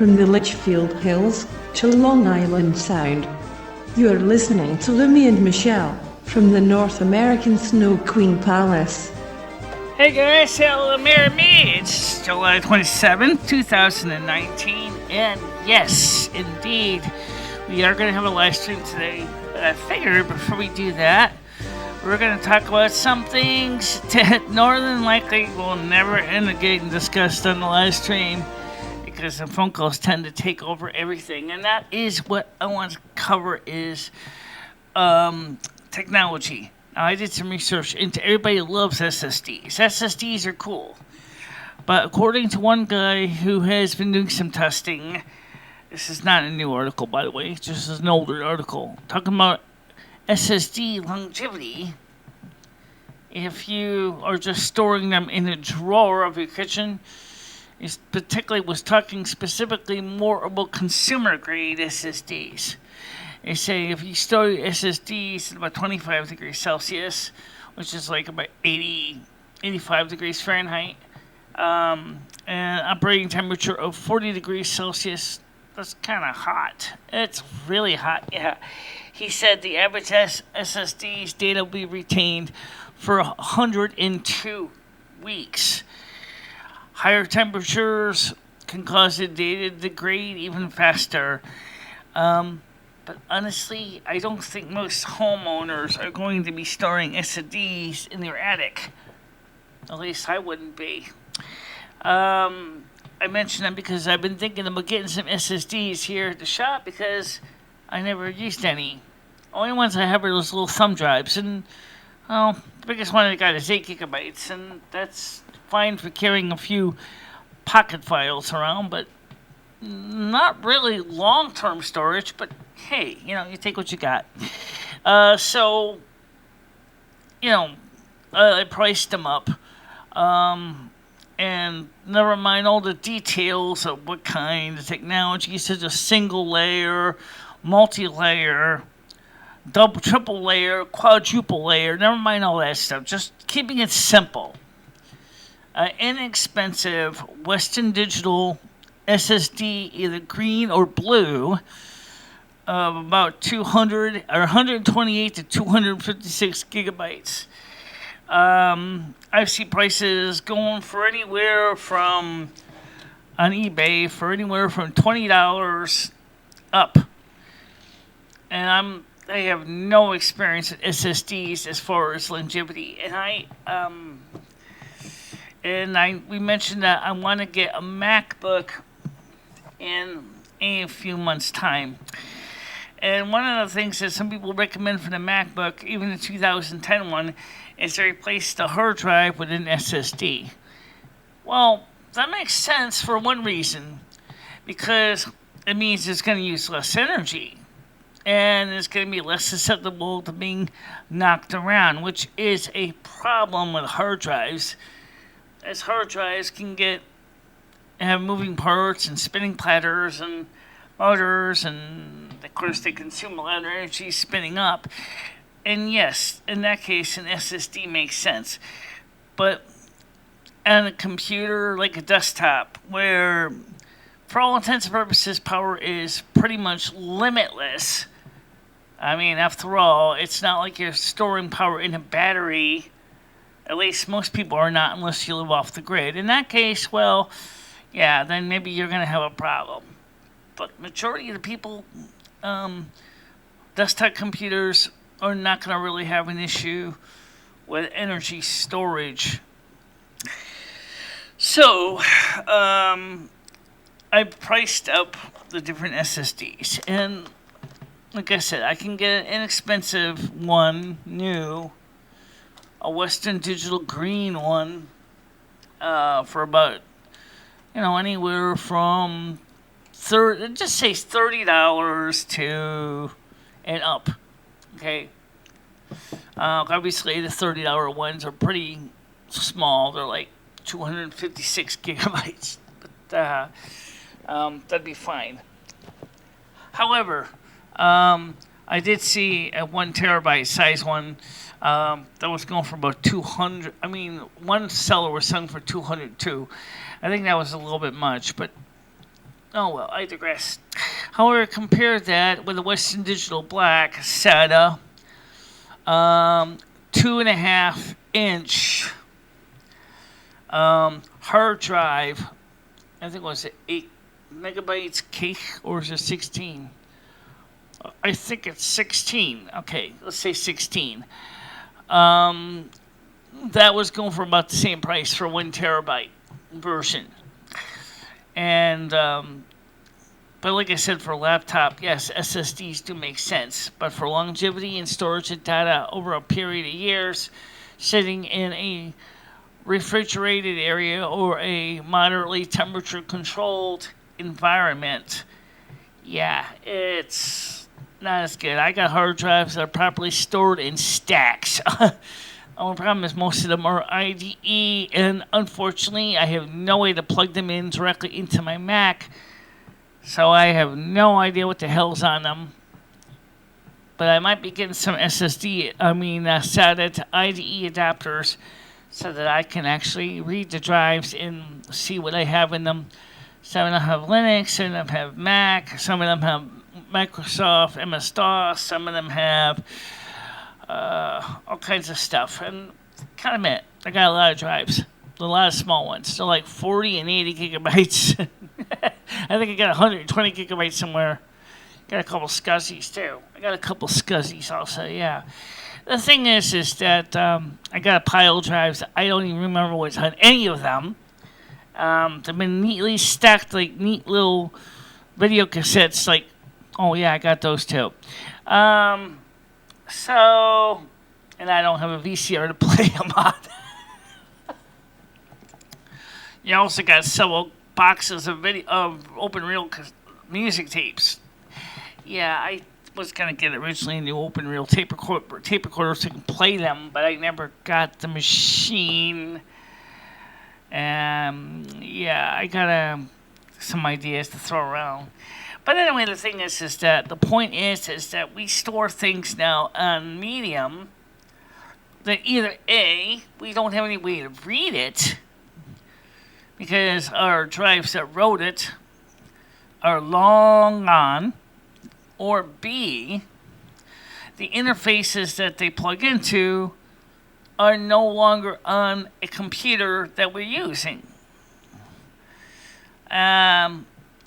from the Litchfield Hills to Long Island Sound. You are listening to Lumi and Michele from the North American Snow Queen Palace. Hey guys, hello, me. It's July 27th, 2019, and yes, indeed, we are going to have a live stream today. But I figured before we do that, we're going to talk about some things that more than likely will never end up getting discussed on the live stream because the phone calls tend to take over everything. And that is what I want to cover is technology. Now, I did some research into everybody loves SSDs. SSDs are cool. But according to one guy who has been doing some testing, this is not a new article, by the way, it's just an older article, talking about SSD longevity. If you are just storing them in a drawer of your kitchen, he particularly was talking specifically more about consumer grade SSDs. They say if you store your SSDs at about 25 degrees Celsius, which is like about 85 degrees Fahrenheit, and operating temperature of 40 degrees Celsius, that's kind of hot. It's really hot, yeah. He said the average SSD's data will be retained for 102 weeks. Higher temperatures can cause the data to degrade even faster. But honestly, I don't think most homeowners are going to be storing SSDs in their attic. At least I wouldn't be. I mention them because I've been thinking about getting some SSDs here at the shop because I never used any. Only ones I have are those little thumb drives, and well, the biggest one I got is 8 gigabytes, and that's fine for carrying a few pocket files around, but not really long-term storage. But hey, you take what you got. So I priced them up. And never mind all the details of what kind of technology, such as single layer, multi-layer, double, triple layer, quadruple layer, never mind all that stuff. Just keeping it simple. Inexpensive Western Digital SSD, either green or blue, of about 200 or 128 to 256 gigabytes. I've seen prices going for anywhere from, on eBay, for anywhere from $20 up. And I have no experience with SSDs as far as longevity. And we mentioned that I want to get a MacBook in a few months' time. And one of the things that some people recommend for the MacBook, even the 2010 one, is to replace the hard drive with an SSD. Well, that makes sense for one reason, because it means it's going to use less energy, and it's going to be less susceptible to being knocked around, which is a problem with hard drives, as hard drives can have moving parts and spinning platters and motors, and of course they consume a lot of energy spinning up. And yes, in that case, an SSD makes sense. But on a computer like a desktop, where for all intents and purposes power is pretty much limitless, I mean, after all, it's not like you're storing power in a battery. At least most people are not, unless you live off the grid. In that case, well, yeah, then maybe you're going to have a problem. But majority of the people, desktop computers are not going to really have an issue with energy storage. So, I priced up the different SSDs. And like I said, I can get an inexpensive one, new, a Western Digital green one, for about, anywhere from $30 to and up. Okay. Obviously, the $30 ones are pretty small. They're like 256 gigabytes. But that'd be fine. However, I did see a 1 terabyte size one that was going for about 200. I mean, one seller was selling for 202. I think that was a little bit much, but Oh well, I digress. However, compare that with the Western Digital Black SATA, 2.5 inch hard drive. I think it was 8 megabytes cake, or is it 16? I think it's 16. Okay, let's say 16. Um, that was going for about the same price for 1 terabyte version. And but like I said, for a laptop, yes, SSDs do make sense. But for longevity and storage of data over a period of years, sitting in a refrigerated area or a moderately temperature controlled environment, yeah, it's not as good. I got hard drives that are properly stored in stacks. The only problem is most of them are IDE, and unfortunately, I have no way to plug them in directly into my Mac, so I have no idea what the hell's on them. But I might be getting some SATA to IDE adapters so that I can actually read the drives and see what I have in them. Some of them have Linux, some of them have Mac, some of them have Microsoft, MS-DOS, some of them have all kinds of stuff. And kind of admit, I got a lot of drives, a lot of small ones. They're like 40 and 80 gigabytes. I think I got 120 gigabytes somewhere. Got a couple scuzzies too. I got a couple scuzzies also, yeah. The thing is that I got a pile of drives. I don't even remember what's on any of them. They've been neatly stacked like neat little video cassettes. Like, oh yeah, I got those too. So, and I don't have a VCR to play them on. You also got several boxes of open reel music tapes. Yeah, I was gonna get originally a new open reel tape recorder so I can play them, but I never got the machine. Yeah, I got some ideas to throw around. But anyway, the thing is that the point is that we store things now on Medium that either A, we don't have any way to read it because our drives that wrote it are long gone, or B, the interfaces that they plug into are no longer on a computer that we're using.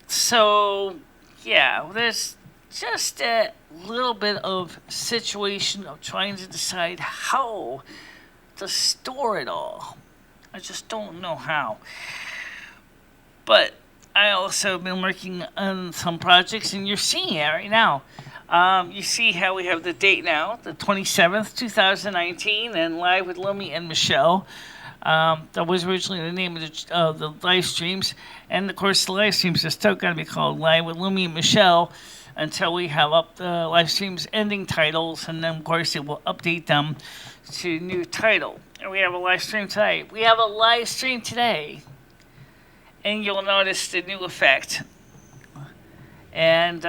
So, yeah, there's just a little bit of situation of trying to decide how to store it all. I just don't know how. But I also have been working on some projects, and you're seeing it right now. You see how we have the date now, the 27th, 2019, and Live with Lumi and Michele. That was originally the name of the live streams. And, of course, the live streams are still going to be called Live with Lumi and Michele until we have up the live streams ending titles. And then, of course, it will update them to new title. And we have a live stream today. And you'll notice the new effect. And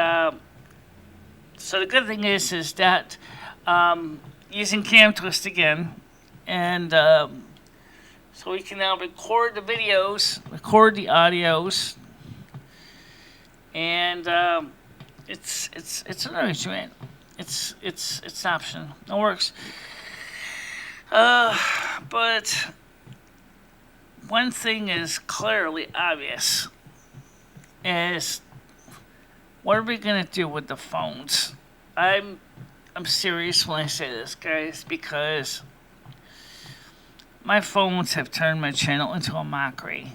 so the good thing is that using CamTwist again, and so we can now record the videos, record the audios, and it's an arrangement. It's an option. It works. But one thing is clearly obvious is what are we gonna do with the phones? I'm serious when I say this, guys, because my phones have turned my channel into a mockery,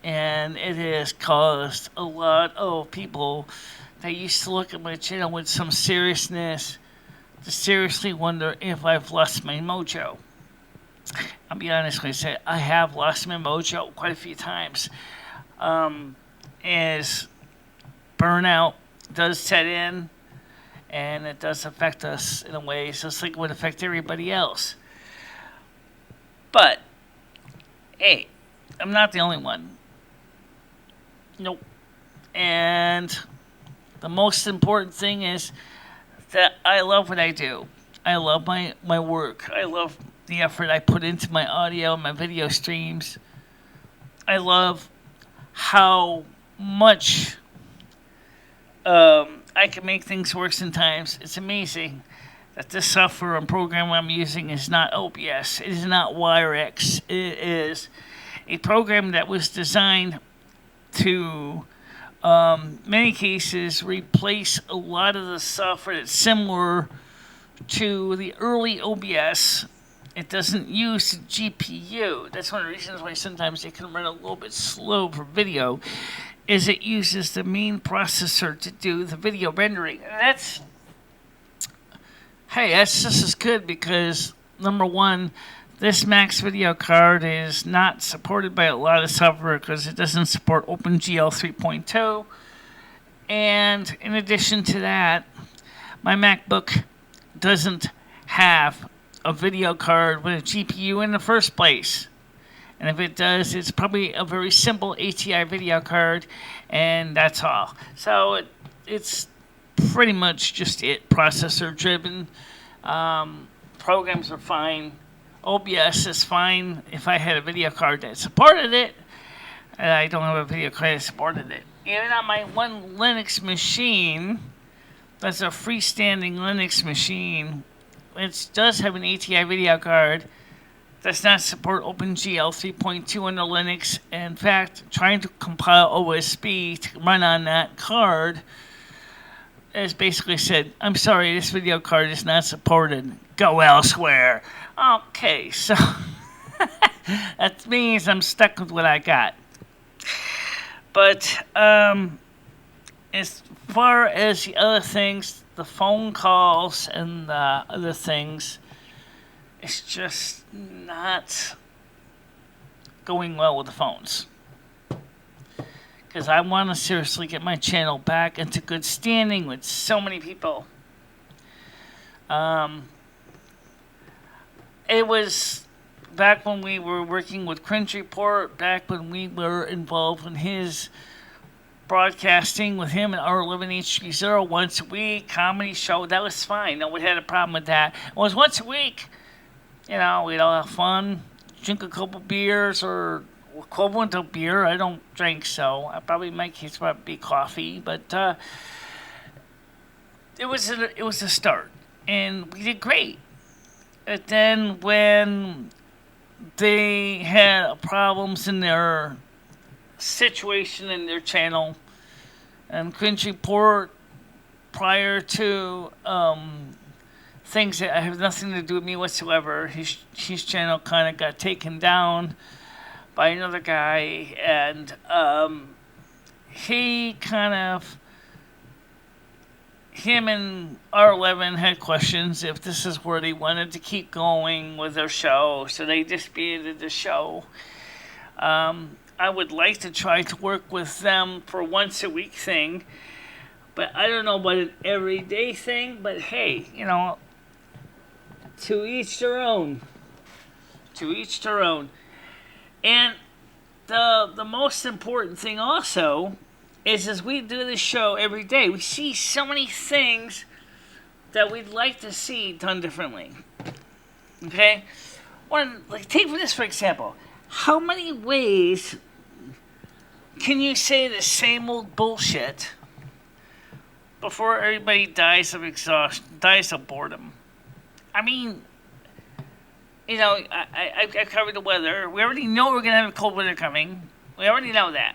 and it has caused a lot of people that used to look at my channel with some seriousness to seriously wonder if I've lost my mojo. I'll be honest when I say I have lost my mojo quite a few times. As burnout does set in, and it does affect us in a way just like it would affect everybody else. But, hey, I'm not the only one. Nope. And the most important thing is that I love what I do. I love my work. I love the effort I put into my audio and my video streams. I love how much I can make things work sometimes. It's amazing that this software and program I'm using is not OBS. It is not WireX. It is a program that was designed to, many cases, replace a lot of the software that's similar to the early OBS. It doesn't use the GPU. That's one of the reasons why sometimes it can run a little bit slow for video, is it uses the main processor to do the video rendering. And that's just as good because, number one, this Max video card is not supported by a lot of software because it doesn't support OpenGL 3.2. And in addition to that, my MacBook doesn't have a video card with a GPU in the first place. And if it does, it's probably a very simple ATI video card, and that's all. So it's pretty much just it, processor driven. Programs are fine. OBS is fine if I had a video card that supported it. And I don't have a video card that supported it. Even on my one Linux machine, that's a freestanding Linux machine, which does have an ATI video card, does not support OpenGL 3.2 under Linux. In fact, trying to compile OSB to run on that card has basically said, I'm sorry, this video card is not supported. Go elsewhere. Okay, so that means I'm stuck with what I got. But as far as the other things, the phone calls and the other things, it's just not going well with the phones. Because I want to seriously get my channel back into good standing with so many people. It was back when we were working with Cringe Report, back when we were involved in his broadcasting with him and R11HB0 once a week, comedy show. That was fine. No one had a problem with that. It was once a week. You know, we'd all have fun, drink a couple beers or equivalent of beer. I don't drink, so I probably in my case might be coffee. But it was a start, and we did great. But then when they had problems in their situation in their channel, and Cringe Report, prior to things that have nothing to do with me whatsoever, his channel kind of got taken down by another guy, and him and R11 had questions if this is where they wanted to keep going with their show, so they disbanded the show. I would like to try to work with them for a once a week thing, but I don't know about an everyday thing. But hey, you know, to each their own. To each their own. And the most important thing also is as we do this show every day, we see so many things that we'd like to see done differently. Okay? Take this for example. How many ways can you say the same old bullshit before everybody dies of exhaustion, dies of boredom? I mean, you know, I covered the weather. We already know we're going to have a cold winter coming. We already know that.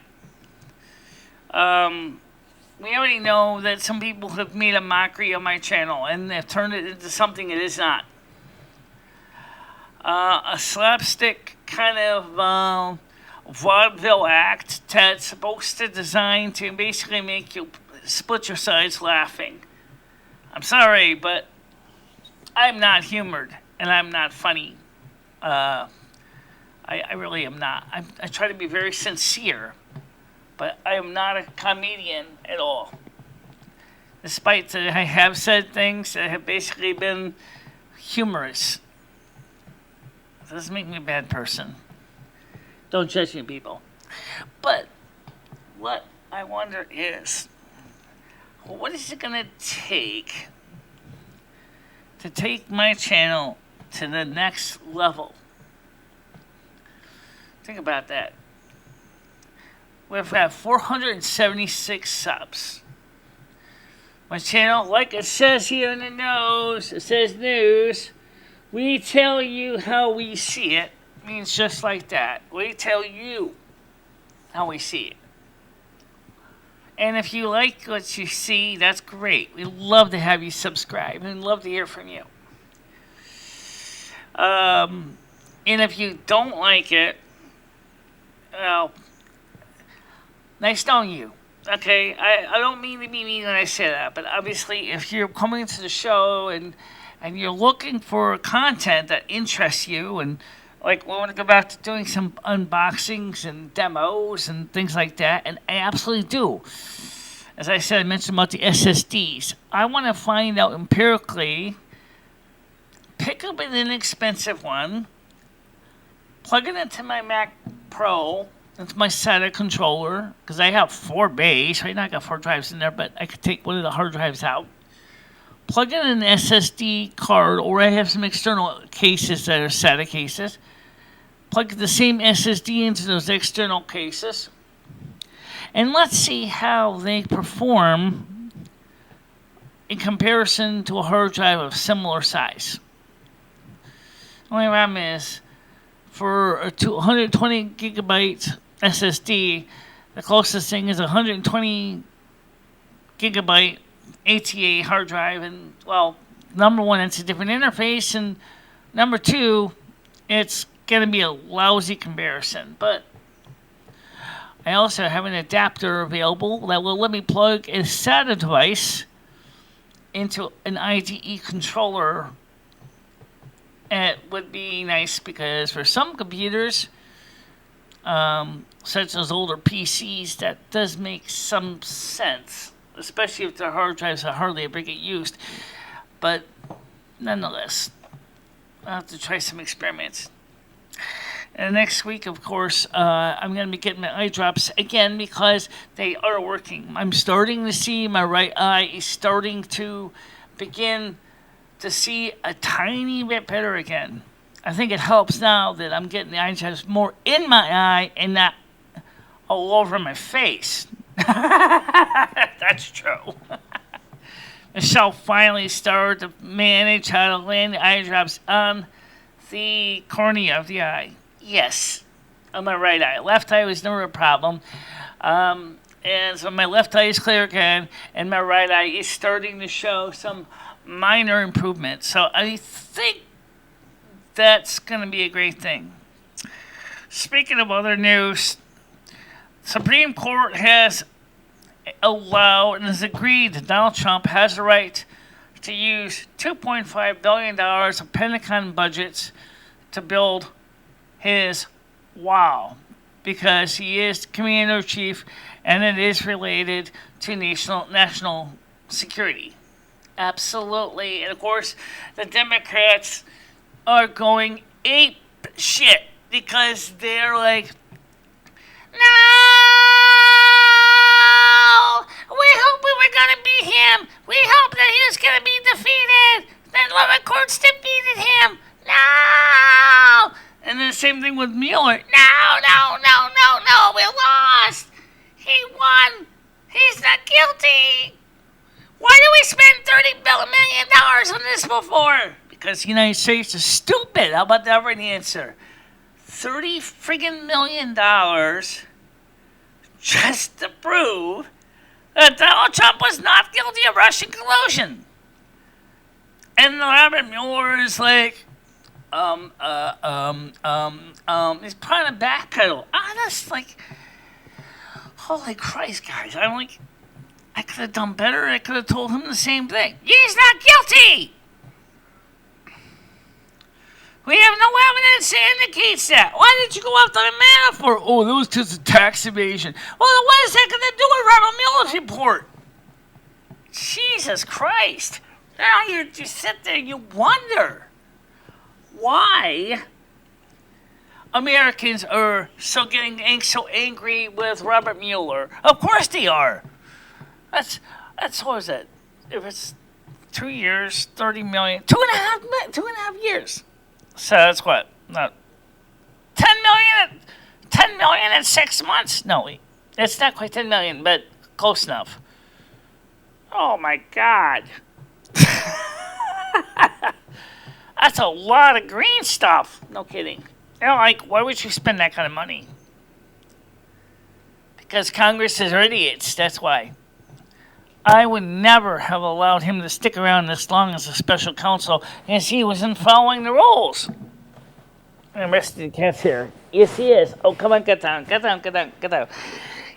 We already know that some people have made a mockery of my channel and they've turned it into something it is not. A slapstick kind of vaudeville act that's supposed to design to basically make you split your sides laughing. I'm sorry, but I'm not humored and I'm not funny. I really am not. I try to be very sincere, but I am not a comedian at all. Despite that I have said things that have basically been humorous. It doesn't make me a bad person. Don't judge me, people. But what I wonder is, what is it going to take my channel to the next level? Think about that. We've got 476 subs. My channel, like it says here in the nose, it says news. We tell you how we see it. Means just like that. We tell you how we see it. And if you like what you see, that's great. We love to have you subscribe and love to hear from you. And if you don't like it, well, nice knowing you. Okay, I don't mean to be mean when I say that, but obviously if you're coming to the show and you're looking for content that interests you, and like we want to go back to doing some unboxings and demos and things like that, and I absolutely do. As I said, I mentioned about the SSDs. I want to find out empirically, pick up an inexpensive one, plug it into my Mac Pro, into my SATA controller, because I have 4 bays. Right now I got 4 drives in there, but I could take one of the hard drives out. Plug in an SSD card, or I have some external cases that are SATA cases. Plug the same SSD into those external cases. And let's see how they perform in comparison to a hard drive of similar size. The only problem is, for a 120 gigabyte SSD, the closest thing is a 120 gigabyte ATA hard drive, and well, number one, it's a different interface, and number two, it's going to be a lousy comparison. But I also have an adapter available that will let me plug a SATA device into an IDE controller. It would be nice because for some computers, such as older PCs, that does make some sense, especially if their hard drives are hardly ever get used. But nonetheless, I'll have to try some experiments. And next week, of course, I'm going to be getting my eye drops again because they are working. I'm starting to see my right eye is starting to begin to see a tiny bit better again. I think it helps now that I'm getting the eye drops more in my eye and not all over my face. That's true. Michele finally started to manage how to land the eye drops on the cornea of the eye. Yes, on my right eye. Left eye was never a problem. And so my left eye is clear again, and my right eye is starting to show some minor improvement. So I think that's going to be a great thing. Speaking of other news, Supreme Court has allowed and has agreed that Donald Trump has the right to use $2.5 billion of Pentagon budgets to build his wall, because he is commander-in-chief and it is related to national security. Absolutely. And of course, the Democrats are going ape shit because they're like, no, we hope we were going to beat him. We hope that he was going to be defeated. Then lower courts defeated him. No. And then the same thing with Mueller. No, we lost. He won. He's not guilty. Why do we spend $30 million on this before? Because the United States is stupid. How about that for an answer? $30 friggin' million just to prove that Donald Trump was not guilty of Russian collusion. And Robert Mueller is like, he's trying to backpedal. That's like, holy Christ, guys. I'm like, I could have done better. I could have told him the same thing. He's not guilty. We have no evidence that indicates that. Why did you go after the man for? Oh, that was just a tax evasion. Well, what is that going to do with Robert Mueller's report? Jesus Christ. Now you sit there and you wonder why Americans are so angry with Robert Mueller. Of course they are. That's what is it? If it's 2 years, 30 million, 2.5 years. So that's what? Not 10 million. 10 million in 6 months? No, it's not quite 10 million, but close enough. Oh my God. That's a lot of green stuff. No kidding. Why would you spend that kind of money? Because Congress is idiots, that's why. I would never have allowed him to stick around this long as a special counsel, as he wasn't following the rules. I'm resting the cat's here. Yes, he is. Oh, come on, get down.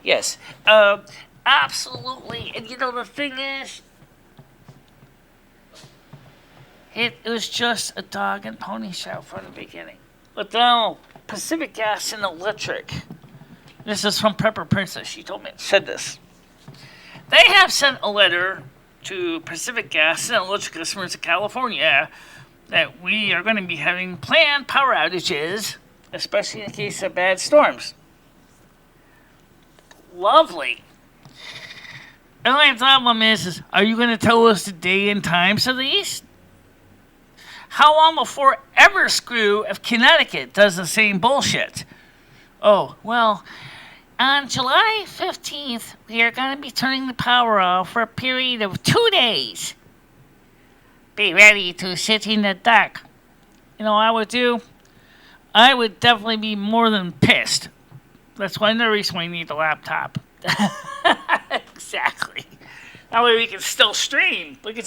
Yes. Absolutely. And the thing is, it was just a dog and pony show from the beginning. But now, Pacific Gas and Electric. This is from Pepper Princess. She said this. They have sent a letter to Pacific Gas and Electric customers of California that we are going to be having planned power outages, especially in case of bad storms. Lovely. The only problem is are you going to tell us the day and times of these? How long before Everscrew of Connecticut does the same bullshit? Oh, well, on July 15th, we are going to be turning the power off for a period of 2 days. Be ready to sit in the dark. You know what I would do? I would definitely be more than pissed. That's another reason we need the laptop. Exactly. That way we can still stream. We can't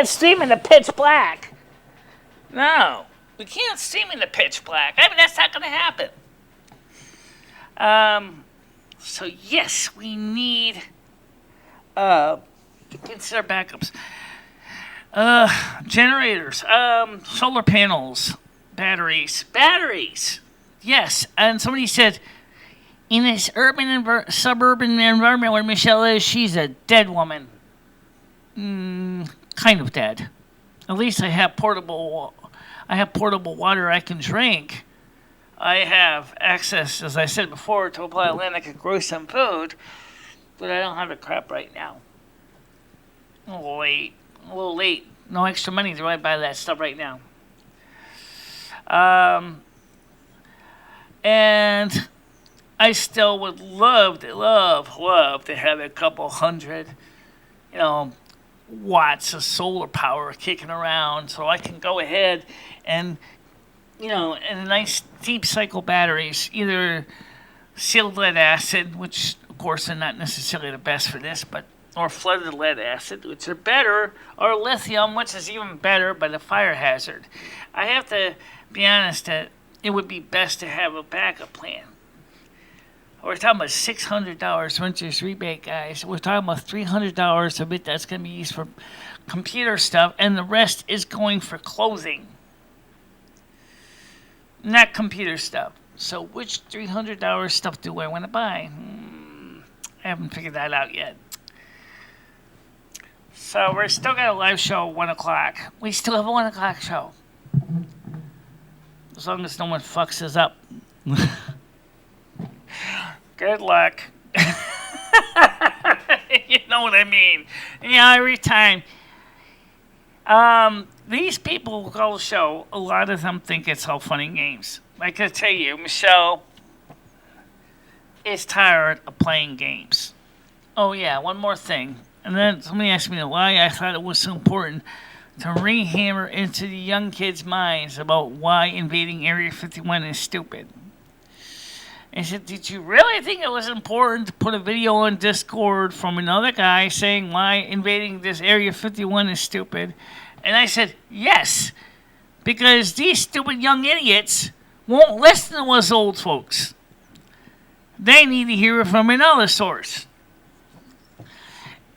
stream in the pitch black. No. We can't stream in the pitch black. I mean, that's not going to happen. So yes, we need to consider backups. Generators, solar panels, batteries. Yes, and somebody said, in this suburban environment where Michele is, she's a dead woman. Kind of dead. At least I have portable water I can drink. I have access, as I said before, to apply land I could grow some food, but I don't have the crap right now. A little late. No extra money to buy that stuff right now. And I still would love to have a couple hundred, watts of solar power kicking around so I can go ahead and, and nice deep cycle batteries, either sealed lead acid, which of course are not necessarily the best for this, or flooded lead acid, which are better, or lithium, which is even better, but a fire hazard. I have to be honest that it would be best to have a backup plan. We're talking about $600 renters rebate, guys. We're talking about $300 of it that's going to be used for computer stuff, and the rest is going for clothing. Not computer stuff. So which $300 stuff do I want to buy? I haven't figured that out yet. So we're still got a live show at 1 o'clock. We still have a 1 o'clock show. As long as no one fucks us up. Good luck. You know what I mean. Every time. These people who call the show, a lot of them think it's all fun and games. I can tell you, Michele is tired of playing games. Oh yeah, one more thing. And then somebody asked me why I thought it was so important to rehammer into the young kids' minds about why invading Area 51 is stupid. I said, did you really think it was important to put a video on Discord from another guy saying why invading this Area 51 is stupid? And I said, yes, because these stupid young idiots won't listen to us old folks. They need to hear it from another source.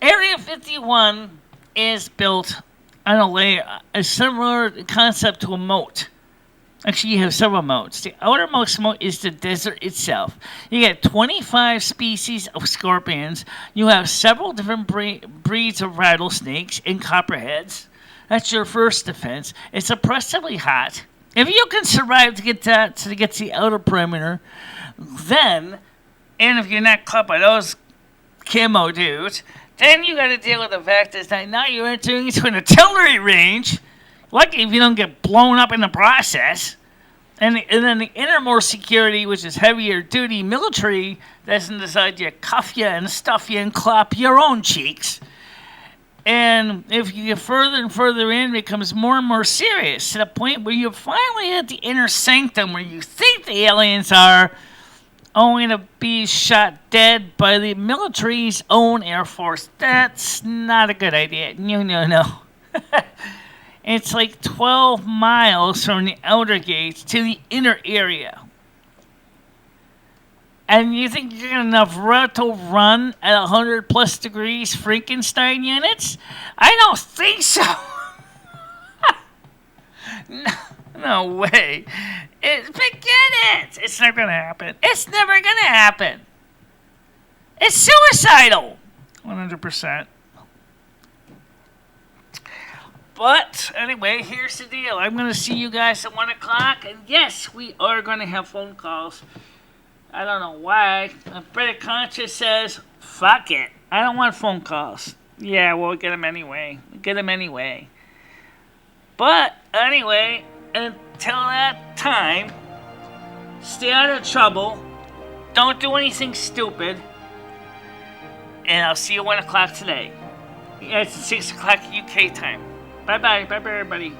Area 51 is built on a similar concept to a moat. Actually, you have several moats. The outermost moat is the desert itself. You get 25 species of scorpions. You have several different breeds of rattlesnakes and copperheads. That's your first defense. It's oppressively hot. If you can survive to get to the outer perimeter, then, and if you're not caught by those camo dudes, then you got to deal with the fact that now you're entering into an artillery range. Lucky if you don't get blown up in the process. And then the innermost security, which is heavier duty military doesn't decide to cuff you and stuff you and clap your own cheeks. And if you get further and further in, it becomes more and more serious to the point where you're finally at the inner sanctum where you think the aliens are only to be shot dead by the military's own Air Force. That's not a good idea. No. It's like 12 miles from the outer gates to the inner area. And you think you're going to enough route to run at 100 plus degrees Frankenstein units? I don't think so. No way. Forget it. It's not going to happen. It's never going to happen. It's suicidal. 100%. But anyway, here's the deal. I'm going to see you guys at 1 o'clock. And yes, we are going to have phone calls. I don't know why. A British conscience says, fuck it. I don't want phone calls. Yeah, we'll get them anyway. But anyway, until that time, stay out of trouble. Don't do anything stupid. And I'll see you at 1 o'clock today. Yeah, it's 6 o'clock UK time. Bye-bye. Bye-bye, everybody.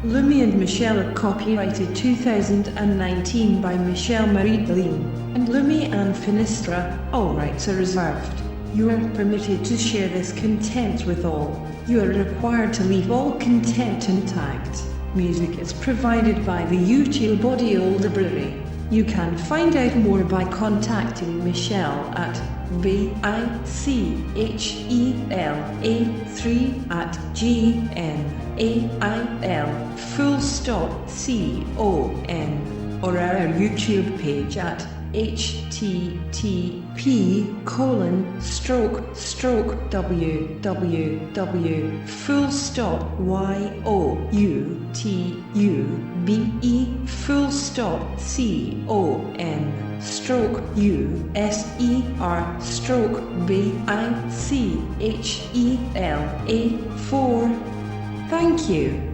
Lumi and Michele are copyrighted 2019 by MicheleMarieDalene and Lumi and Finistra, all rights are reserved. You are permitted to share this content with all. You are required to leave all content intact. Music is provided by the YouTube Audio Library. You can find out more by contacting Michele at bcast07272019 or our YouTube page at http://youtube.com/user/bicele4. Thank you.